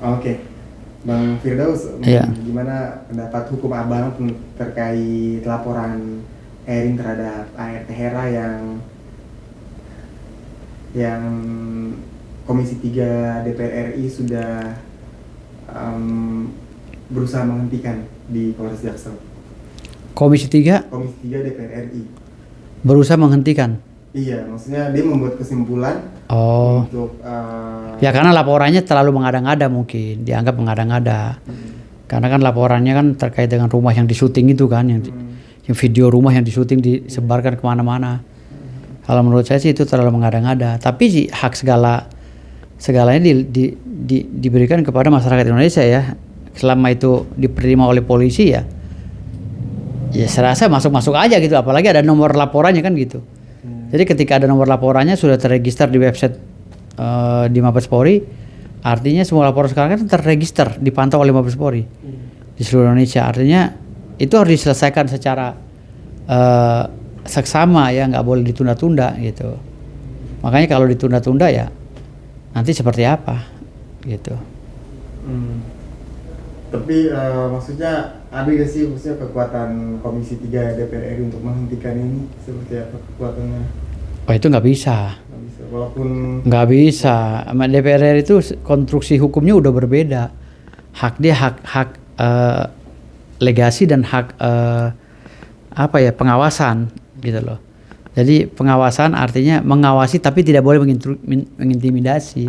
Oke, Bang Firdaus, Iya. gimana pendapat hukum Abang terkait laporan Erin terhadap ART Hera yang Komisi 3 DPR RI sudah berusaha menghentikan di Polres Jaksel. Komisi 3 Komisi 3 DPR RI. berusaha menghentikan. Iya, maksudnya dia membuat kesimpulan Oh. untuk Ya karena laporannya terlalu mengada-ngada, mungkin dianggap mengada-ngada. Karena kan laporannya kan terkait dengan rumah yang disyuting itu kan, yang video rumah yang disyuting disebarkan kemana-mana. Kalau menurut saya sih itu terlalu mengada-ngada. Tapi sih hak segalanya diberikan kepada masyarakat Indonesia ya. Selama itu diterima oleh polisi ya saya rasa masuk-masuk aja gitu. Apalagi ada nomor laporannya kan gitu. Jadi ketika ada nomor laporannya sudah terregister di website di Mabes Polri, artinya semua laporan sekarang kan terregister, dipantau oleh Mabes Polri di seluruh Indonesia. Artinya itu harus diselesaikan secara seksama ya, nggak boleh ditunda-tunda gitu. Makanya kalau ditunda-tunda ya nanti seperti apa gitu. Tapi maksudnya ada gak sih maksudnya kekuatan Komisi 3 DPR RI untuk menghentikan ini, seperti apa kekuatannya? Oh itu nggak bisa. Nggak bisa, walaupun Nggak bisa. Sama DPR RI itu konstruksi hukumnya udah berbeda. Hak dia hak legasi dan hak pengawasan gitu loh. Jadi pengawasan artinya mengawasi tapi tidak boleh mengintimidasi.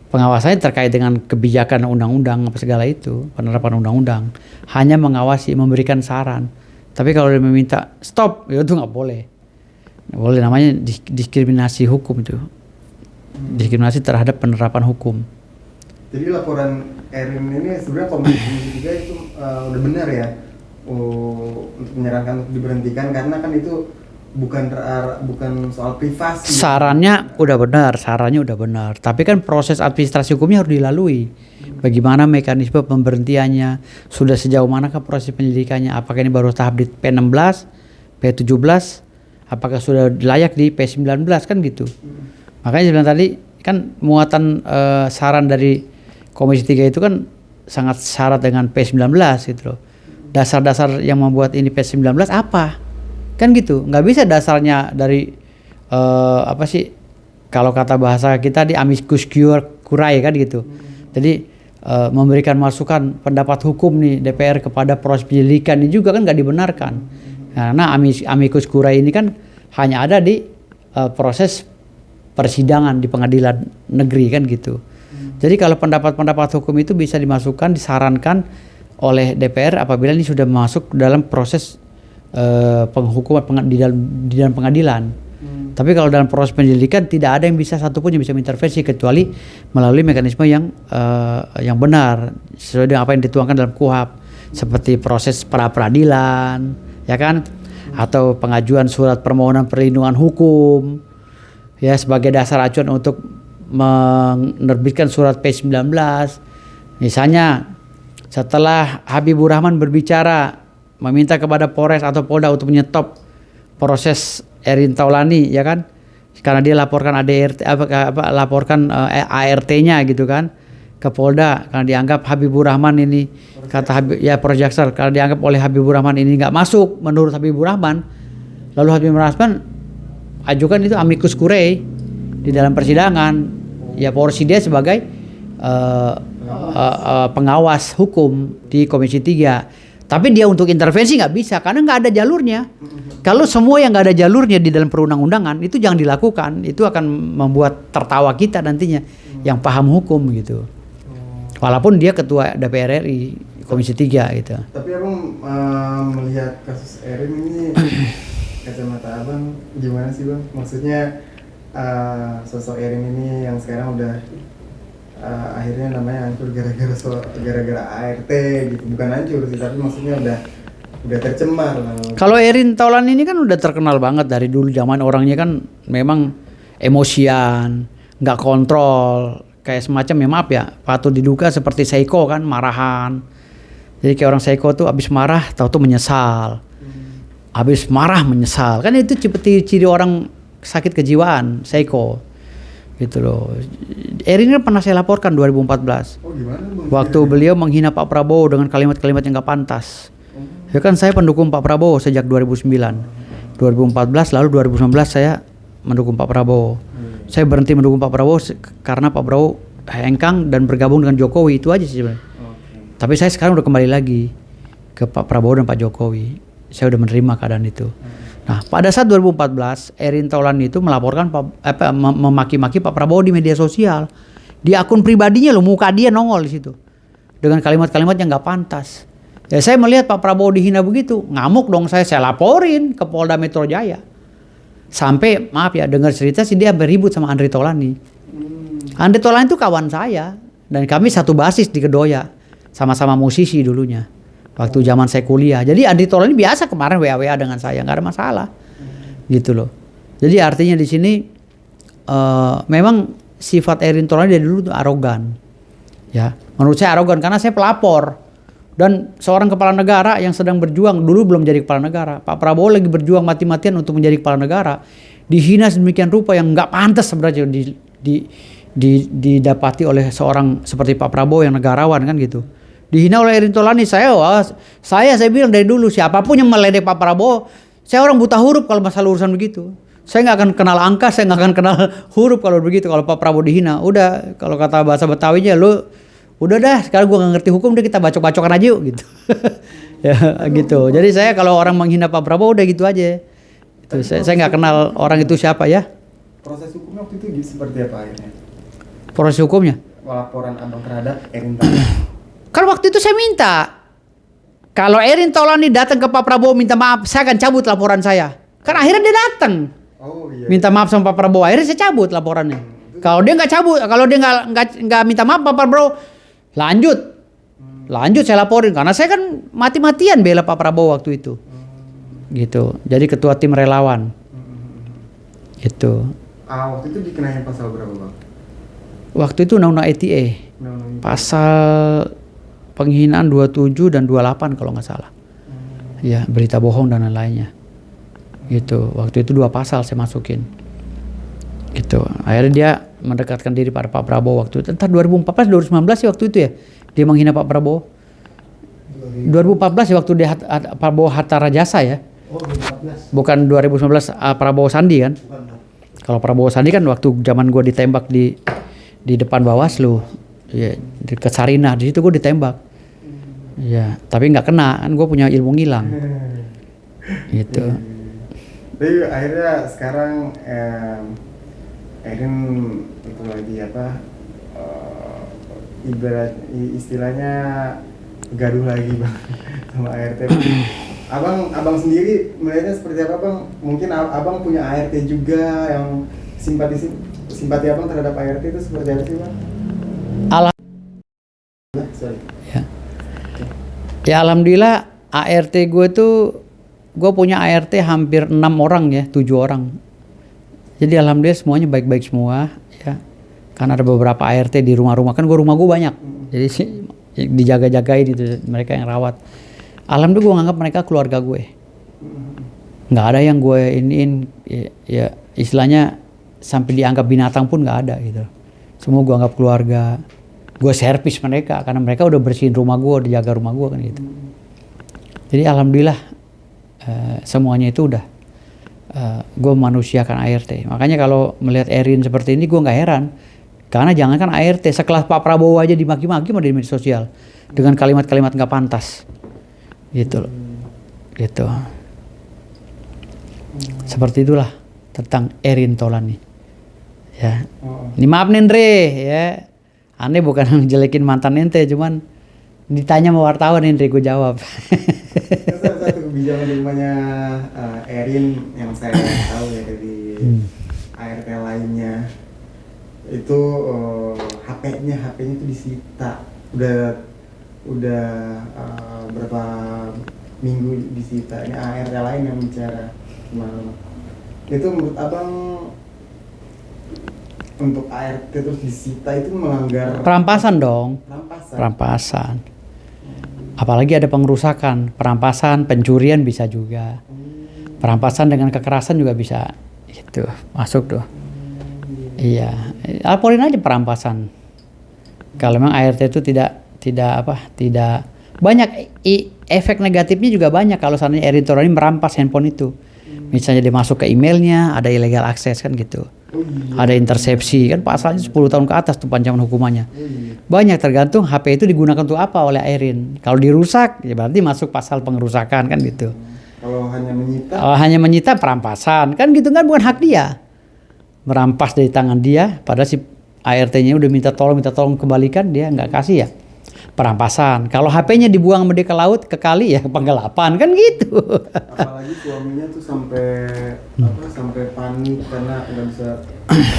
Pengawasannya terkait dengan kebijakan undang-undang apa segala itu, penerapan undang-undang. Hanya mengawasi, memberikan saran. Tapi kalau dia meminta stop, ya itu nggak boleh. Nggak boleh, namanya diskriminasi hukum itu. Diskriminasi terhadap penerapan hukum. Jadi laporan Erin ini sebenarnya Komisi 3 itu udah benar ya untuk menyarankan untuk diberhentikan, karena kan itu bukan soal privasi. Sarannya udah benar. Tapi kan proses administrasi hukumnya harus dilalui. Bagaimana mekanisme pemberhentiannya, sudah sejauh manakah proses penyelidikannya, apakah ini baru tahap di P16, P17, apakah sudah layak di P19 kan gitu. Makanya saya bilang tadi kan muatan saran dari Komisi 3 itu kan sangat syarat dengan P19 gitu loh. Dasar-dasar yang membuat ini P19 apa? Kan gitu, nggak bisa dasarnya dari kalau kata bahasa kita di amicus curiae kan gitu. Jadi memberikan masukan pendapat hukum nih DPR kepada proses penyelidikan ini juga kan nggak dibenarkan. Karena amicus curiae ini kan hanya ada di proses persidangan di pengadilan negeri kan gitu. Jadi kalau pendapat-pendapat hukum itu bisa dimasukkan, disarankan oleh DPR apabila ini sudah masuk dalam proses penghukuman di dalam pengadilan. Tapi kalau dalam proses penyelidikan tidak ada yang bisa, satupun yang bisa mengintervensi kecuali melalui mekanisme yang benar sesuai dengan apa yang dituangkan dalam KUHP, seperti proses pra peradilan, ya kan, atau pengajuan surat permohonan perlindungan hukum, ya sebagai dasar acuan untuk menerbitkan surat P19. Misalnya setelah Habibur Rahman berbicara meminta kepada Polres atau Polda untuk menyetop proses Erin Taulani, ya kan, karena dia laporkan laporkan ART-nya gitu kan ke Polda, karena dianggap Habibur Rahman ini Polres Jaksel, karena dianggap oleh Habibur Rahman ini nggak masuk menurut Habibur Rahman, lalu Habibur Rahman ajukan itu amicus curiae di dalam persidangan, ya porsi dia sebagai pengawas hukum di Komisi 3. Tapi dia untuk intervensi nggak bisa karena nggak ada jalurnya. Kalau semua yang nggak ada jalurnya di dalam perundang-undangan itu jangan dilakukan. Itu akan membuat tertawa kita nantinya yang paham hukum gitu. Walaupun dia ketua DPR RI Komisi 3 gitu. Tapi abang melihat kasus Erin ini kacamata abang gimana sih bang? Maksudnya sosok Erin ini yang sekarang udah akhirnya namanya hancur gara-gara ART gitu, bukan hancur sih tapi maksudnya udah tercemar lah. Kalau Erin Taulani ini kan udah terkenal banget dari dulu, zaman orangnya kan memang emosian, nggak kontrol, kayak semacam ya maaf ya patut diduga seperti psycho kan, marahan. Jadi kayak orang psycho tuh abis marah tahu-tahu menyesal, abis marah menyesal kan, itu seperti ciri orang sakit kejiwaan psycho. gitu loh. Erin kan pernah saya laporkan 2014. Oh gimana Bang? Waktu beliau menghina Pak Prabowo dengan kalimat-kalimat yang nggak pantas. Ya kan saya pendukung Pak Prabowo sejak 2009. 2014 lalu 2019 saya mendukung Pak Prabowo. Saya berhenti mendukung Pak Prabowo karena Pak Prabowo hengkang dan bergabung dengan Jokowi, itu aja sih sebenarnya. Tapi saya sekarang udah kembali lagi ke Pak Prabowo dan Pak Jokowi. Saya udah menerima keadaan itu. Nah, pada saat 2014, Erin Taulani itu melaporkan memaki-maki Pak Prabowo di media sosial. Di akun pribadinya loh, muka dia nongol di situ. Dengan kalimat-kalimat yang nggak pantas. Ya saya melihat Pak Prabowo dihina begitu, ngamuk dong saya laporin ke Polda Metro Jaya. Sampai maaf ya, dengar cerita sih dia beribut sama Andre Taulani. Andre Taulani itu kawan saya dan kami satu basis di Kedoya. Sama-sama musisi dulunya. Waktu zaman saya kuliah. Jadi Andre Taulani biasa kemarin WA dengan saya, nggak ada masalah. Gitu loh. Jadi artinya di sini memang sifat Erin Taulani dari dulu tuh arogan. Ya, menurut saya arogan karena saya pelapor. Dan seorang kepala negara yang sedang berjuang, dulu belum jadi kepala negara. Pak Prabowo lagi berjuang mati-matian untuk menjadi kepala negara. Dihina sedemikian rupa yang nggak pantas sebenarnya didapati oleh seorang seperti Pak Prabowo yang negarawan kan gitu. Dihina oleh Erin Taulani. Saya bilang dari dulu siapapun yang meledek Pak Prabowo, saya orang buta huruf kalau masalah urusan begitu. Saya nggak akan kenal angka, saya nggak akan kenal huruf kalau begitu. Kalau Pak Prabowo dihina, udah kalau kata bahasa Betawinya lu udah dah, sekarang gue gak ngerti hukum, udah kita bacok-bacokan aja yuk gitu. Ya gitu. Jadi saya kalau orang menghina Pak Prabowo udah gitu aja. Itu saya nggak kenal orang itu siapa ya. Proses hukumnya waktu itu seperti apa akhirnya? Proses hukumnya? Laporan abang terhadap Erin Taulani. Kan waktu itu saya minta, kalau Erin Taulani datang ke Pak Prabowo minta maaf, saya akan cabut laporan saya. Kan akhirnya dia datang. Oh, iya. Minta maaf sama Pak Prabowo, akhirnya saya cabut laporannya. Kalau dia nggak cabut, kalau dia nggak minta maaf Pak Prabowo, lanjut saya laporin karena saya kan mati-matian bela Pak Prabowo waktu itu. Gitu. Jadi ketua tim relawan. Gitu. Waktu itu dikenain pasal berapa, Bang? Waktu itu undang-undang ITE. Pasal penghinaan 27 dan 28 kalau nggak salah. Ya, berita bohong dan lain-lainnya. Gitu. Waktu itu 2 pasal saya masukin. Gitu. Akhirnya dia mendekatkan diri pada Pak Prabowo waktu itu. Entar 2014 2019 sih waktu itu ya. Dia menghina Pak Prabowo. 2014 ya waktu dia Prabowo Hatta Rajasa ya. Oh, 2014. Bukan 2019 Prabowo Sandi kan? Kalau Prabowo Sandi kan waktu zaman gue ditembak di depan Bawaslu. Ya, di Sarinah, di situ gue ditembak. Ya, tapi nggak kena, kan gue punya ilmu ngilang. Gitu. Tapi akhirnya sekarang Erin itu lagi ibarat istilahnya gaduh lagi Bang sama ART. Abang sendiri melihatnya seperti apa Bang? Mungkin abang punya ART juga yang simpati abang terhadap ART itu seperti apa sih Bang? Ya alhamdulillah ART gue tuh, gue punya ART hampir 6 orang ya, 7 orang. Jadi alhamdulillah semuanya baik-baik semua ya. Karena ada beberapa ART di rumah-rumah, kan rumah gue banyak. Jadi dijaga-jagain itu mereka yang rawat. Alhamdulillah gue nganggap mereka keluarga gue. Nggak ada yang gue iniin ya istilahnya sampai dianggap binatang pun nggak ada gitu. Semua gue anggap keluarga. Gue servis mereka karena mereka udah bersihin rumah gue, udah jaga rumah gue kan gitu. Jadi alhamdulillah semuanya itu udah gue manusiakan ART. Makanya kalau melihat Erin seperti ini gue nggak heran. Karena jangankan ART, sekelas Pak Prabowo aja dimaki-maki di media sosial dengan kalimat-kalimat nggak pantas, gitu loh, gitu. Seperti itulah tentang Erin Taulani. Ya, ini maaf nih Andre, ya, aneh bukan ngejelekin mantan ente, cuman ditanya sama wartawan Andre, gue jawab. Salah satu kebijakan di rumahnya Erin yang saya tahu ya dari ART lainnya. Itu HP-nya itu disita udah berapa minggu disita. Ini ART lain yang bicara kemarin. Itu menurut abang untuk ART terus disita itu melanggar perampasan dong. Perampasan. Apalagi ada pengerusakan, perampasan, pencurian bisa juga. Perampasan dengan kekerasan juga bisa. Itu masuk tuh. Iya, laporin aja perampasan. Kalau memang ART itu tidak banyak efek negatifnya juga banyak kalau seandainya Erin Torani merampas handphone itu. Misalnya dia masuk ke emailnya, ada illegal access kan gitu. Ada intersepsi kan pasalnya 10 tahun ke atas tuh panjangan hukumannya. Banyak tergantung HP itu digunakan untuk apa oleh Erin. Kalau dirusak ya berarti masuk pasal pengerusakan kan gitu. Kalau hanya menyita, Kalau hanya menyita perampasan kan gitu kan, bukan hak dia. Merampas dari tangan dia padahal si ART-nya udah minta tolong kembalikan, dia nggak kasih ya. Perampasan. Kalau HP-nya dibuang sama dia ke laut, ke kali ya penggelapan kan gitu. apalagi suaminya tuh sampai panik karena nggak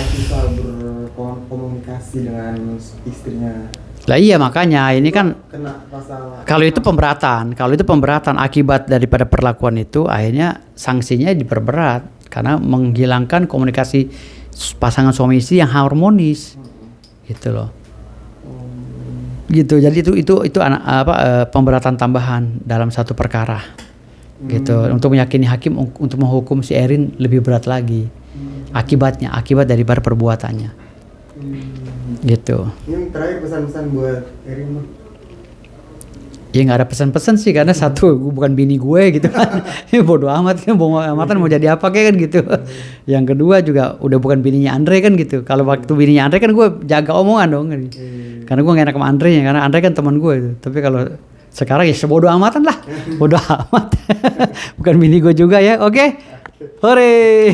susah berkomunikasi dengan istrinya. Lah iya makanya ini kan Kena pasal. kalau itu pemberatan akibat daripada perlakuan itu akhirnya sanksinya diperberat karena menghilangkan komunikasi pasangan suami istri yang harmonis. Gitu loh. Gitu. Jadi itu pemberatan tambahan dalam satu perkara. Gitu. Untuk meyakini hakim untuk menghukum si Erin lebih berat lagi. Akibat daripada perbuatannya. Gitu. Ini terakhir pesan-pesan buat Erin Bang. Ya nggak ada pesan-pesan sih karena satu bukan bini gue gitu kan. Bodoh amat kan, amatan mau jadi apa kayak kan gitu. Yang kedua juga udah bukan bininya Andre kan gitu. Kalau waktu bininya Andre kan gue jaga omongan dong. Karena gue gak enak sama Andre nya, karena Andre kan teman gue itu. Tapi kalau sekarang ya sebodoh amatan lah. Bodoh amat. Bukan bini gue juga ya. Oke. Hore.